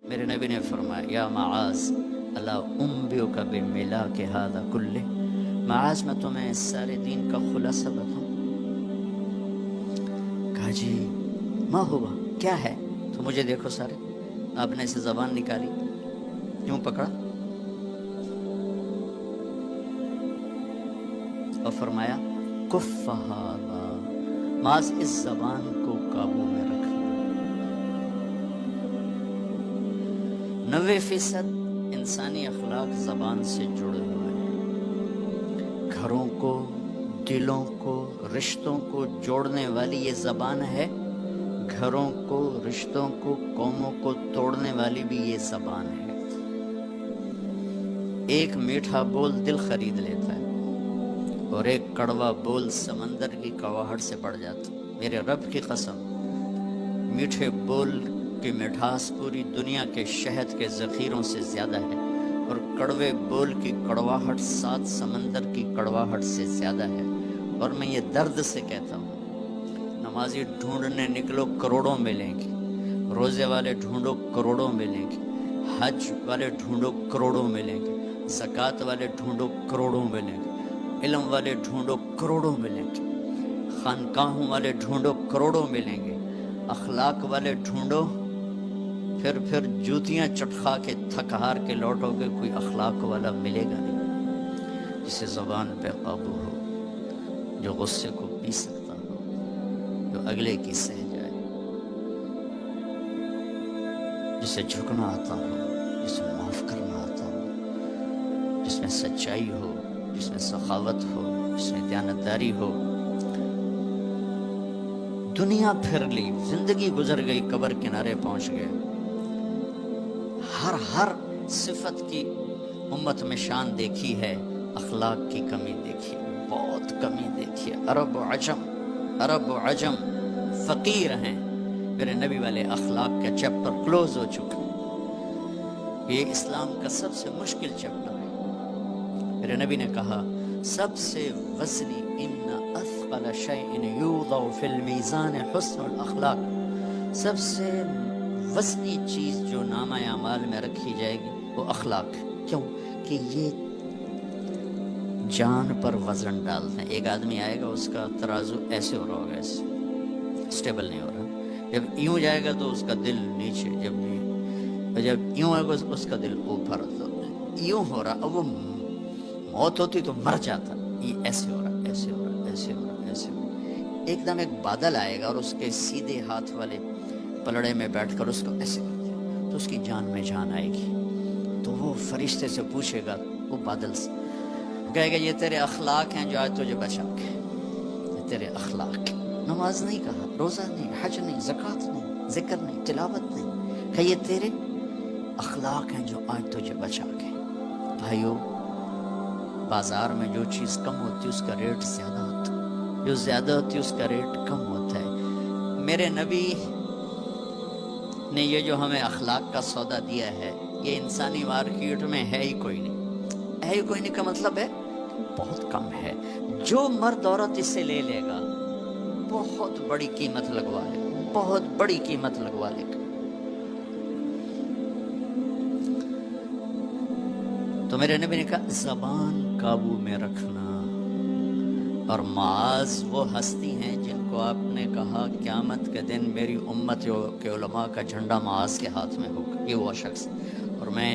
میرے نبی نے فرمایا یا معاذ اللہ انبئک بملاک ھذا کلہ، معاذ میں تمہیں اس سارے دین کا خلاصہ بتاؤں؟ کہا جی ما ہوا، کیا ہے؟ تو مجھے دیکھو سارے، آپ نے اسے زبان نکالی، یوں پکڑا اور فرمایا کف ھذا، معاذ اس زبان کو قابو میں رکھنا۔ 90% انسانی اخلاق زبان سے جڑے ہوئے ہیں۔ گھروں کو، دلوں کو، رشتوں کو جوڑنے والی یہ زبان ہے، گھروں کو، رشتوں کو، قوموں کو توڑنے والی بھی یہ زبان ہے۔ ایک میٹھا بول دل خرید لیتا ہے اور ایک کڑوا بول سمندر کی کڑواہٹ سے بڑھ جاتا ہے۔ میرے رب کی قسم، میٹھے بول کی مٹھاس پوری دنیا کے شہد کے ذخیروں سے زیادہ ہے، اور کڑوے بول کی کڑواہٹ 7 سمندر کی کڑواہٹ سے زیادہ ہے۔ اور میں یہ درد سے کہتا ہوں، نمازی ڈھونڈنے نکلو کروڑوں ملیں گے، روزے والے ڈھونڈو کروڑوں ملیں گے، حج والے ڈھونڈو کروڑوں ملیں گے، زکوٰۃ والے ڈھونڈو کروڑوں ملیں گے، علم والے ڈھونڈو کروڑوں ملیں گے، خانقاہوں والے ڈھونڈو کروڑوں ملیں گے، اخلاق والے ڈھونڈو، پھر جوتیاں چٹخا کے تھک ہار کے لوٹو گے، کوئی اخلاق والا ملے گا نہیں، جسے زبان پہ قابو ہو، جو غصے کو پی سکتا ہو، جو اگلے کی سہ جائے، جسے جھکنا آتا ہو، جسے معاف کرنا آتا ہو، جس میں سچائی ہو، جس میں سخاوت ہو، جس میں دیانتداری ہو۔ دنیا پھر لی، زندگی گزر گئی، قبر کنارے پہنچ گئے، ہر صفت کی امت میں شان دیکھی ہے، اخلاق کی کمی دیکھی ہے، بہت کمی دیکھی ہے۔ عرب و عجم فقیر ہیں، میرے نبی والے اخلاق کا چیپٹر کلوز ہو چکا ہے۔ یہ اسلام کا سب سے مشکل چیپٹر ہے۔ میرے نبی نے کہا سب سے وزنی ان اثقل شیء یوضع فی المیزان حسن الاخلاق، سب سے وزنی چیز جو نامہ اعمال میں رکھی جائے گی وہ اخلاق ہے۔ کیوں؟ کہ یہ جان پر وزن ڈالتے ہیں۔ ایک آدمی آئے گا، اس کا ترازو ایسے ہو رہا ہوگا، ایسے اسٹیبل نہیں ہو رہا، جب یوں جائے گا تو اس کا دل نیچے، جب یوں آئے گا اس کا دل اوپر، تو یوں ہو رہا، اب وہ موت ہوتی تو مر جاتا، یہ ایسے ہو رہا، ایسے ہو رہا، ایسے ہو رہا، ایسے ہو رہا۔ ایک دم ایک بادل آئے گا اور اس کے سیدھے ہاتھ والے پلڑے میں بیٹھ کر اس کو ایسے کرتے ہیں تو اس کی جان میں جان آئے گی۔ تو وہ فرشتے سے پوچھے گا، وہ بادل سے کہے گا یہ تیرے اخلاق ہیں جو آج تجھے بچا کے، یہ تیرے اخلاق۔ نماز نہیں کہا، روزہ نہیں، حج نہیں، زکوٰۃ نہیں، ذکر نہیں، تلاوت نہیں، کہ یہ تیرے اخلاق ہیں جو آج تجھے بچا کے۔ بھائیو، بازار میں جو چیز کم ہوتی ہے اس کا ریٹ زیادہ ہوتا ہے، جو زیادہ ہوتی ہے اس کا ریٹ کم ہوتا ہے۔ میرے نبی نے یہ جو ہمیں اخلاق کا سودا دیا ہے، یہ انسانی مارکیٹ میں ہے ہی کوئی نہیں۔ ہے ہی کوئی نہیں کا مطلب ہے بہت کم ہے۔ جو مرد عورت اس سے لے لے گا بہت بڑی قیمت لگوا لے گا، بہت بڑی قیمت لگوا لے گا۔ تو میرے نبی نے کہا زبان قابو میں رکھنا۔ اور معاذ وہ ہستی ہیں جن کو آپ نے کہا قیامت کے دن میری امت کے علماء کا جھنڈا معاذ کے ہاتھ میں ہوگا، یہ وہ شخص۔ اور میں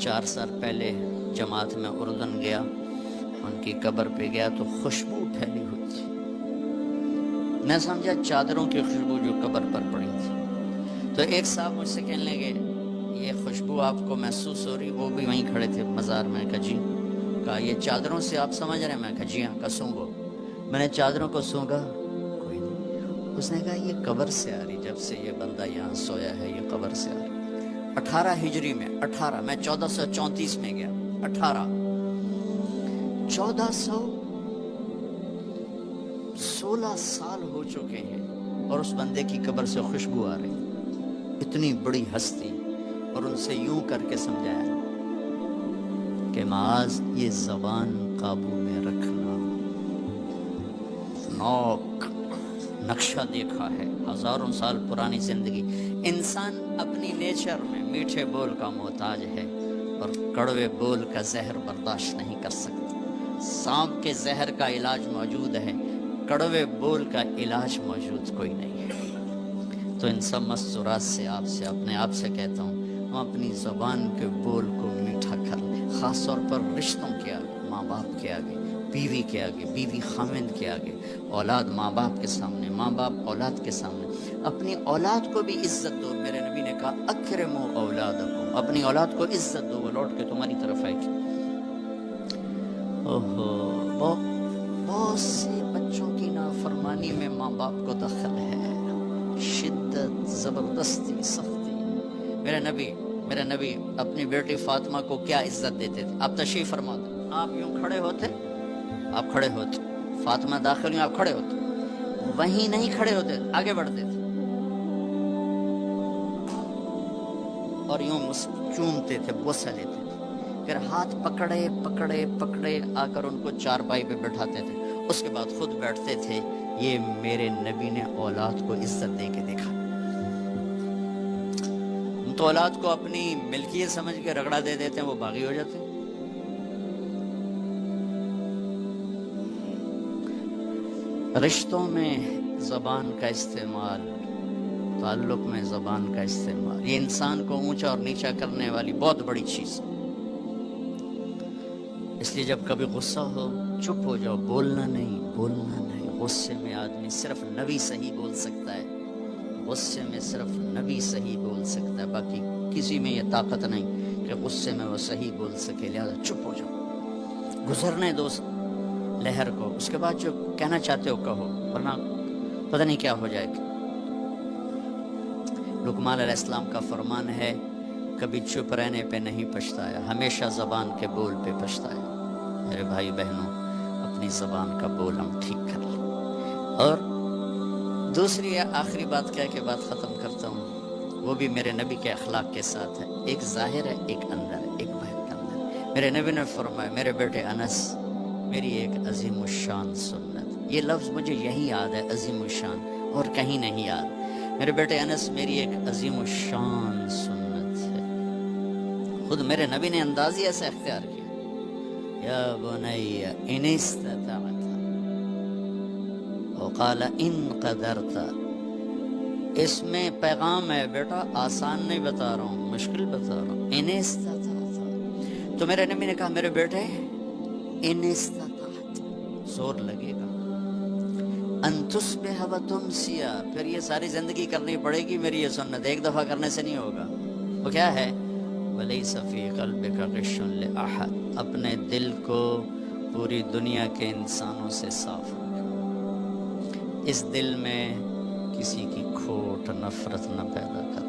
4 سال پہلے جماعت میں اردن گیا، ان کی قبر پہ گیا تو خوشبو پھیلی ہوئی تھی، میں سمجھا چادروں کی خوشبو جو قبر پر پڑی تھی۔ تو ایک صاحب مجھ سے کہنے لگے یہ خوشبو آپ کو محسوس ہو رہی؟ وہ بھی وہیں کھڑے تھے مزار میں۔ کہا جی۔ کہا یہ چادروں سے آپ سمجھ رہے ہیں؟ میں کہا جی ہاں۔ کہا سونگو۔ میں نے چادروں کو سونگا، کوئی نہیں۔ اس نے کہا یہ قبر سے آ رہی، جب سے یہ بندہ یہاں سویا ہے یہ قبر سے آ رہی۔ 18 ہجری میں، 18 میں 1434 میں گیا، 1416 سال ہو چکے ہیں اور اس بندے کی قبر سے خوشبو آ رہی، اتنی بڑی ہستی۔ اور ان سے یوں کر کے سمجھایا کہ معاذ یہ زبان قابو میں رکھنا۔ نوک نقشہ دیکھا ہے، 1000 سال پرانی زندگی، انسان اپنی نیچر میں میٹھے بول کا محتاج ہے اور کڑوے بول کا زہر برداشت نہیں کر سکتا۔ سانپ کے زہر کا علاج موجود ہے، کڑوے بول کا علاج موجود کوئی نہیں ہے۔ تو ان سب مستورات سے اپنے آپ سے کہتا ہوں، ہم اپنی زبان کے بول کو میٹھا کر لیں، خاص طور پر رشتوں کے آگے، ماں باپ کے آگے، بیوی کے آگے، بیوی خامند کے آگے، اولاد ماں باپ کے سامنے، ماں باپ اولاد کے سامنے۔ اپنی اولاد کو بھی عزت دو۔ میرے نبی نے کہا اکرموا اولادکم، اپنی اولاد کو عزت دو، وہ لوٹ کے تمہاری طرف آئے گی۔ بہت سے بچوں کی نافرمانی میں ماں باپ کو دخل ہے، شدت، زبردستی، سختی۔ میرے نبی اپنی بیٹی فاطمہ کو کیا عزت دیتے تھے؟ آپ تشریف فرما دیں، آپ یوں کھڑے ہوتے، آپ کھڑے ہوتے، فاطمہ داخل ہوئی، آپ کھڑے ہوتے، وہیں نہیں کھڑے ہوتے، آگے بڑھتے تھے اور یوں چومتے تھے، بوسہ لیتے تھے، پھر ہاتھ پکڑے پکڑے پکڑے آ کر ان کو چارپائی پہ بٹھاتے تھے، اس کے بعد خود بیٹھتے تھے۔ یہ میرے نبی نے اولاد کو عزت دے کے دیکھا۔ ہم تو اولاد کو اپنی ملکیت سمجھ کے رگڑا دے دیتے ہیں، وہ باغی ہو جاتے ہیں۔ رشتوں میں زبان کا استعمال، تعلق میں زبان کا استعمال، یہ انسان کو اونچا اور نیچا کرنے والی بہت بڑی چیز ہے۔ اس لیے جب کبھی غصہ ہو چپ ہو جاؤ، بولنا نہیں، بولنا نہیں۔ غصے میں آدمی صرف نبی صحیح بول سکتا ہے، غصے میں صرف نبی صحیح بول سکتا ہے، باقی کسی میں یہ طاقت نہیں کہ غصے میں وہ صحیح بول سکے۔ لہذا چپ ہو جاؤ، گزرنے دو لہر کو، اس کے بعد جو کہنا چاہتے ہو کہو، ورنہ پتہ نہیں کیا ہو جائے گا۔ لقمان علیہ السلام کا فرمان ہے، کبھی چپ رہنے پہ نہیں پچھتایا، ہمیشہ زبان کے بول پہ پچھتایا۔ میرے بھائی بہنوں، اپنی زبان کا بول ہم ٹھیک کر لیں۔ اور دوسری آخری بات کہہ کے بات ختم کرتا ہوں، وہ بھی میرے نبی کے اخلاق کے ساتھ ہے، ایک ظاہر ہے، ایک اندر ہے، ایک باہر کا اندر ہے۔ میرے نبی نے فرمایا، میرے بیٹے انس، میری ایک عظیم الشان سنت، یہ لفظ مجھے یہی یاد ہے، عظیم الشان، اور کہیں نہیں یاد۔ میرے بیٹے انس، میری ایک عظیم الشان سنت ہے۔ خود میرے نبی نے انداز ہی ایسا اختیار کیا، یا بنی ان استطعت وقال ان قدرت۔ اس میں پیغام ہے، بیٹا آسان نہیں بتا رہا ہوں، مشکل بتا رہا ہوں، ان استطعت۔ تو میرے نبی نے کہا، میرے بیٹے ان استطعت، زور لگے گا، ان تصبح و تمسی، پھر یہ ساری زندگی کرنی پڑے گی میری یہ سنت، ایک دفعہ کرنے سے نہیں ہوگا۔ وہ کیا ہے؟ وَلَيْسَ فِي قَلْبِكَ غِشٌّ لِأَحَدٍ، اپنے دل کو پوری دنیا کے انسانوں سے صاف رکھ، اس دل میں کسی کی کھوٹ، نفرت نہ پیدا کر۔